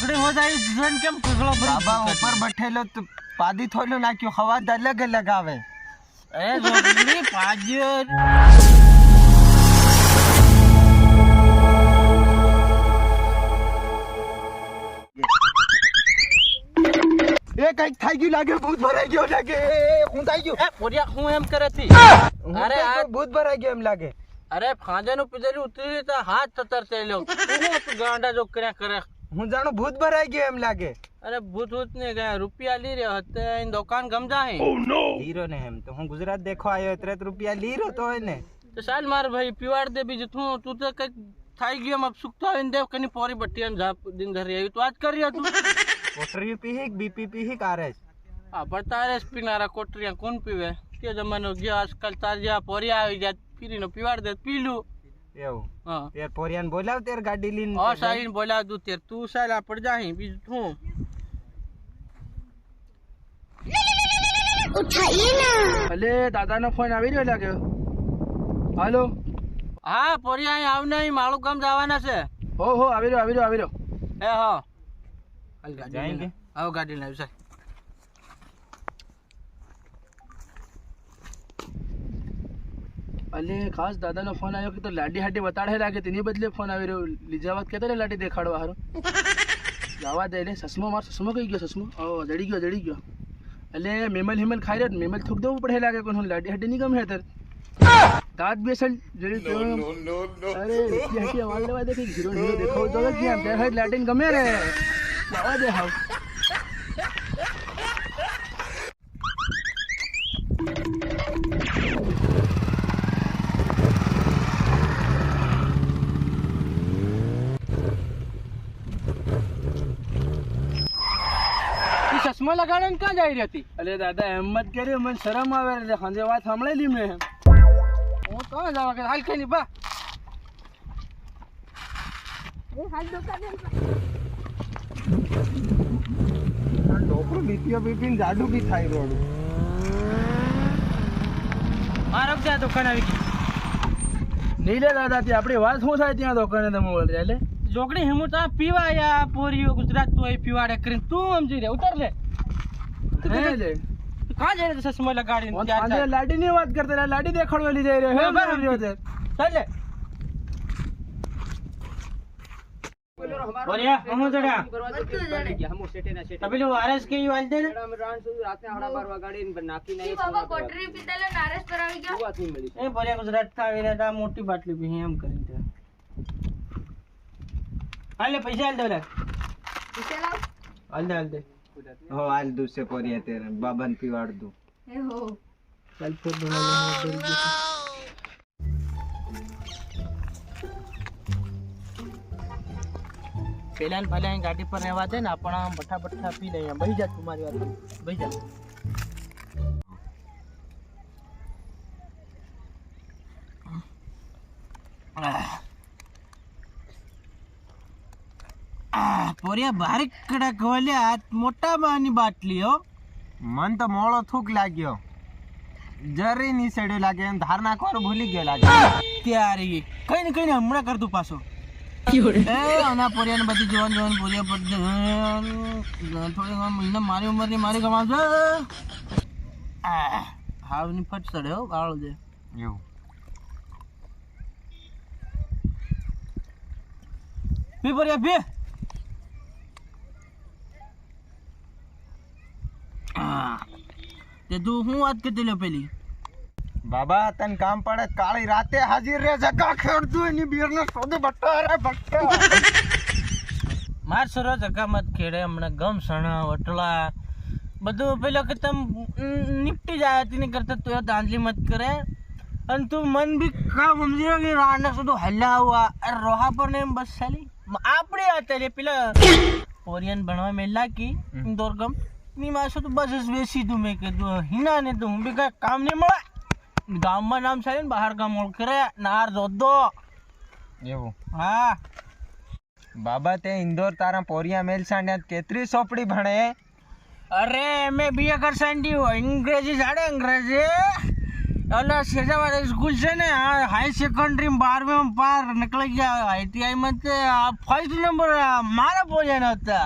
ઝોકડી હો જાય જોન કેમ કગળો બાબા ઉપર બેઠેલો તો પાદી થોડું નાખ્યું હવા અલગ અલગ આવે એ ઝોકડી પાજ્યો એ કઈક થઈ ગયું લાગે ભૂત ભરાઈ ગયો લાગે હું થઈ ગયું એ પોરિયા હું એમ કરે થી અરે આ ભૂત ભરાઈ ગયો એમ લાગે અરે ફાંજાનું પીધેલું ઉતરી તો હાથ તતર થયેલો તું ગાંડા જો કર્યા કરે હું જાણું ભૂત ભરાઈ ગયો એમ લાગે અરે ભૂત ભૂત ને ગયા રૂપિયા લી રહ્યો હતો એની દુકાન ગમજા હે લીરો ને એમ તો હું ગુજરાત દેખો આવ્યો 30 રૂપિયા લીરો તો હોય ને તો સાલ માર ભાઈ પીવાડ દે બીજું તું તો કઈક થઈ ગયો એમ સુખતો આવીને દેવ કની પોરી બટ્ટી ને ઝાપ દિન ઘરે આવી તો આજ કર્યો તું કોટરી પીહી બીપી પીહી કારેસ હા પણ તારે જ પીનારા કોટરિયા કોણ પીવે તે જમાનો ગયો આજકાલ તાર જ્યાં પોરિયા આવી જાય ફીરીનો પીવાડ દે પીલું એવું હા તેર પોરિયાને બોલાવ તેર ગાડી લઈને હા સાહીન બોલાવ તું તેર તું સાલ આપડ જાહી બીજું તું उठाइए ना। અલે દાદાનો ફોન આવી રહ્યો લાગે હાલો હા પોરિયા અહીં આવ નહીં માળું ગામ જવાના છે હો આવી રહ્યો એ હા હાલ ગાડી જાયેંગે આવો ગાડી લાવ સર અલે ખાસ દાદાનો ફોન આવ્યો કે તો લાડી હાડી બતાડે લાગે તેની બદલે ફોન આવી રહ્યો લીજા વાત કહેતા લાડી દેખાડવા હારો જવા દે લે સસમો કઈ ગયો સસમો ઓ જડી ગયો અલે મેમલ હિમલ ખાઈ રહ્યો મેમલ થૂક દેવું પડે લાગે કોણ લાડી હાડી નહીં ગમે હેતર દાંત બેસલ જડી તો અરે હાટી વાળ લેવા દે કે હીરો દેખાવ તો કે આમ તે હાઈ લાડીન ગમે રે જવા દે હાવ ચશ્મા લગાડે ક્યાં જઈ રહી હતી અરે દાદા એમ મત કર્યો મને શરમ આવે રે સાંજે વાત સાંભળેલી મેં હું તો જવા કે હાલ કઈ નહીં બા ડોકરું બીપીને જાડું બી થાય રોડું મારો ત્યાં દુકાન આવી ગઈ નહીં લે દાદા ત્યાં આપણી વાત શું થાય ત્યાં દુકાને તમે બોલ એટલે જોકડી હું તો પીવા યા પોરીઓ ગુજરાત તો પીવાડે કરીને તું સમજી રે ઉતર લે લે કાં જઈ રહ્યો ચશ્મા લગાડીને લાડી ની વાત કરતા લાડી દેખાડવા લઈ જઈ રહ્યો હે ચાલ લે બોલિયા હું જડા તબેલો આરએસ કે વાલ દે રાતે 12:30 વાગે નાખી નહીં બાબા કોટરી પીતલે નારેસ કરાવી ગયો એ બોલિયા ગુજરાત કા આવીને તા મોટી બાટલી પી એમ કરીને હાલે પૈસા હાલ દે લે પૈસા લાવ હાલ દે હો હાલ દુસે પોરિયા તેર બાબાને પીવાડ દઉં એ હો ચાલ ફોન બનાવ પેલા ને ભલે ગાડી પર રહેવા દે ને આપણે આમ બઠા પી લઈએ બહી જા તમારી વાત બહી જા પોરિયા બારીક કડક વલ્યા મોટા બાની બાટલી હો મન તો મોળો થૂક લાગ્યો જરી ની સેડ્યો લાગે એમ ધાર નાખવાનું ભૂલી ગયો લાગે ત્યારે કઈ ને હમણાં કરતું પાછો આના પોરિયાને બધી જોવાનું પોરિયા પર થોડી મહિના મારી ઉંમરની મારી ગમાવજો હાવની ફટ ચડે હો ગાળો દે એવું પી પોરિયા પી તે તું હું વાત કરતી લે પેલી બાબા તને કામ પડે કાળી રાતે હાજર રે જગા ખેડતું એની બીરને સોદે બટ્ટા રે બટ્ટા માર સરો જગા મત ખેડે હમણાં ગમ સણા વટલા બધું પેલો કે તમ નિપટી જાય તેની કરતા તું દાંડલી મત કરે અને તું મન બી કામ સમજી રહ્યો કે રાને સુધી હલાવવા રોહા પર ને બસ ચાલી આપણે અત્યારે પેલા ઓરિયન ભણવા મેલા કી ઇન્દોર ગમ ની માસો તો બસ બેસી તું મેં કીધું હિના ને તું બી કઈ કામ નહીં મળે ગામમાં નામ છે ને બહાર ગામ ઓળખે નાર જોદો એવું હા બાબા તે ઇન્દોર તારા પોરિયા મેલ સાંડ્યા કેતરી સોપડી ભણે અરે મેં બીએ કર સાંડી હો અંગ્રેજી જાડે અંગ્રેજી अल्लाह शेजावाला स्कूल से ने हाई सेकेंडरी में 12वीं में पार निकल गया ITI में तो फर्स्ट नंबर मारा बोले ना होता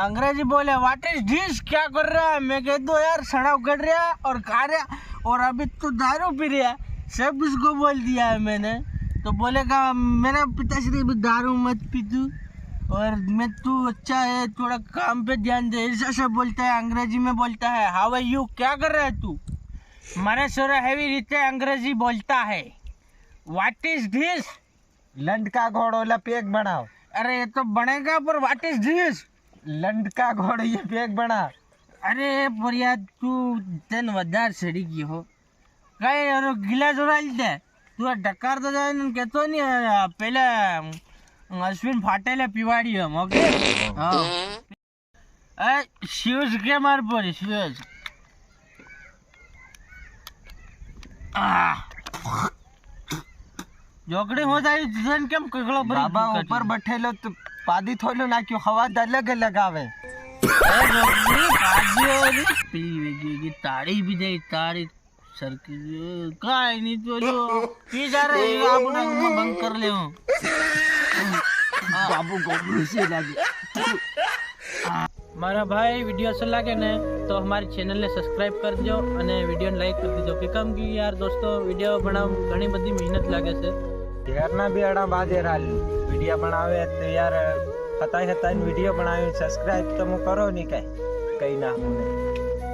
अंग्रेजी बोले व्हाट इज दिस क्या कर रहा है मैं कह दो यार सड़ाव कर रहा और खा रहा और अभी तो दारू पी रहा सब उसको बोल दिया है मैंने तो बोलेगा मेरा पिताश्री भी दारू मत पी तू और मैं तू अच्छा है थोड़ा काम पे ध्यान दे ऐसा सब बोलता है अंग्रेजी में बोलता है हाउ आर यू क्या कर रहा है तू મારા છોરા એવી રીતે અંગ્રેજી બોલતા है व्हाट इज दिस लंडका घोड़ो ला पेग बनाओ अरे ये तो बनेगा पर व्हाट इज दिस लंडका घोड़ो ये पेग बना अरे पर यार तू तेन વધાર સડી ગયો હો કઈ અરે ગિલા જોરાઈ દે તું ડકાર તો જાય ને કહેતો નહીં પેલા અશ્વિન ફાટેલે પીવાડ્યો ઓકે હા એ શિવજ કે માર પર શિવજ જોગડી હો જાય જન કેમ કગળો ભરી बाबा ऊपर बैठेलो तो पादी थोलो ना क्यों हवा अलग अलग आवे જોગડી કાજી પી વેગી તાળી भी दे ताड़ी सरकी કાઈ નહીં તો જો પી જા રે આપણે બંધ कर ले હું બાબુ ગોબરું से लागे મારા ભાઈ વિડિયો अच्छा लागे ने तो हमारे चैनल ने सब्सक्राइब कर दो અને વિડિયો ને લાઈક કરી દેજો કે કેમ કે યાર દોસ્તો વિડિયો બનાવ ઘણી બધી મહેનત લાગે છે यारना भी अड़ा बाजे राल वीडियो बनावे तो यार हताई वीडियो बनावे सब्सक्राइब तो मु करो नहीं कई ना मुने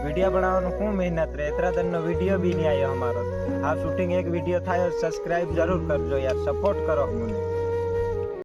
वीडियो बनावनो खूब मेहनत रे इतना दिन नो वीडियो भी नहीं आयो हमारो हाफ शूटिंग एक वीडियो था सब्सक्राइब जरूर करजो यार सपोर्ट करो मुने